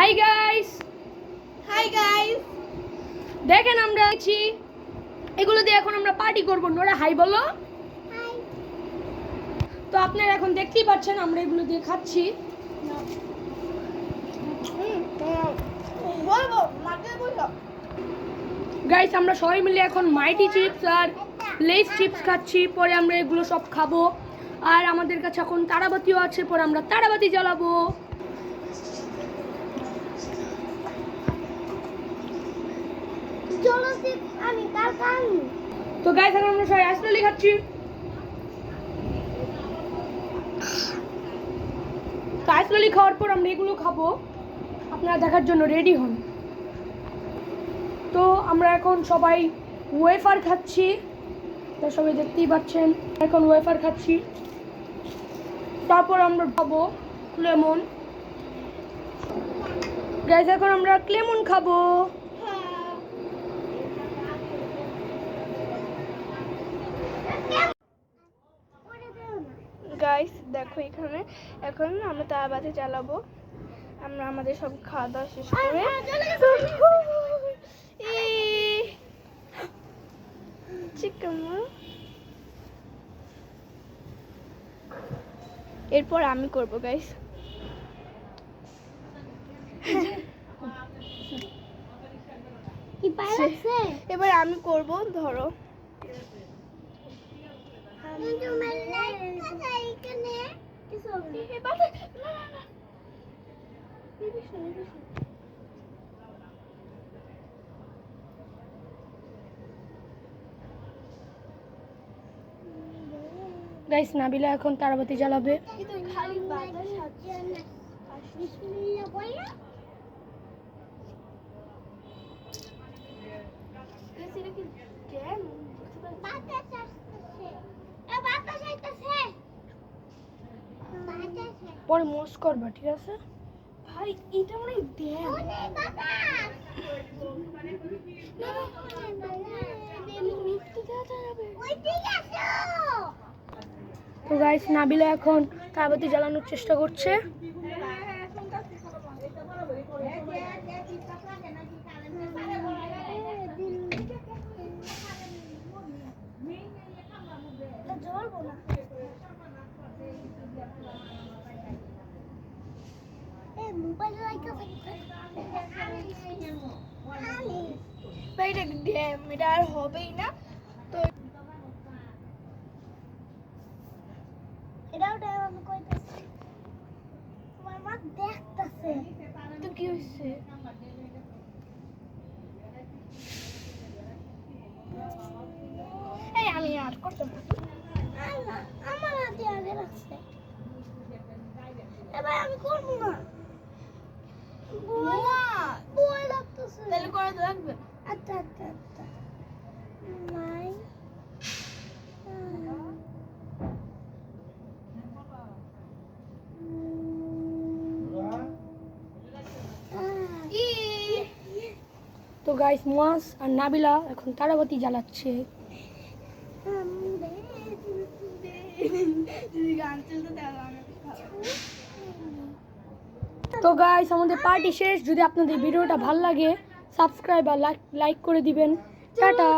Hi guys, দেখেন আমরা আছি এগুলো দিয়ে এখন আমরা পার্টি করব। নোরা হাই বলো। তো আপনারা এখন দেখতেই পাচ্ছেন আমরা এগুলো দিয়ে খাচ্ছি। গাইস আমরা সবাই মিলে এখন মাইটি চিপস আর লেস চিপস খাচ্ছি, পরে আমরা এগুলো সব খাবো। আর আমাদের কাছে এখন তারাবাতিও আছে, পরে আমরা তারাবাতি জ্বালাবো। তো গাইস এখন আমরা সবাই আইসক্রিম খাচ্ছি। তো আইসক্রিম খাওয়ার পর আমরা এগুলো খাবো, আপনারা দেখার জন্য রেডি হন। তো আমরা এখন সবাই ওয়েফার খাচ্ছি, তা সবাই দেখতেই পাচ্ছেন এখন ওয়েফার খাচ্ছি। তারপর আমরা খাবো লেমন। গাইস এখন আমরা লেমন খাবো। গাইস দেখো এখানে এখন আমরা তারাবাতি জ্বালাবো। আমরা আমাদের সব খাওয়া দাওয়া শেষ করে এরপর আমি করব গাইস। এবার আমি করব, ধরো গাইস নাবিলা এখন তারাবাতি জ্বালাবে। পরে মোস করবা, ঠিক আছে ভাই? এটা মানে ড্যাম। তো গাইস নাবিলা এখন তারাবাতি জ্বালানোর চেষ্টা করছে। এটা ড্যাম, এটা আর হবেই না। তো এটাও ড্যাম। আমি কইতাছি তোমার মা দেখতাছে। তো কি হইছে? এই আমি আর করতে না, আমার হাতে আগে রাখছে। এবার আমি করবো না। বই লাগতেছে। তাহলে করে তো লাগবে। আচ্ছা আচ্ছা আচ্ছা নাই। তো গাইস মুয়াজ আর নাবিলা এখন তারাবাতি জ্বালাচ্ছে। তো গাইস আমাদের পার্টি শেষ। যদি আপনাদের ভিডিওটা ভালো লাগে সাবস্ক্রাইব আর লাইক করে দিবেন। টাটা।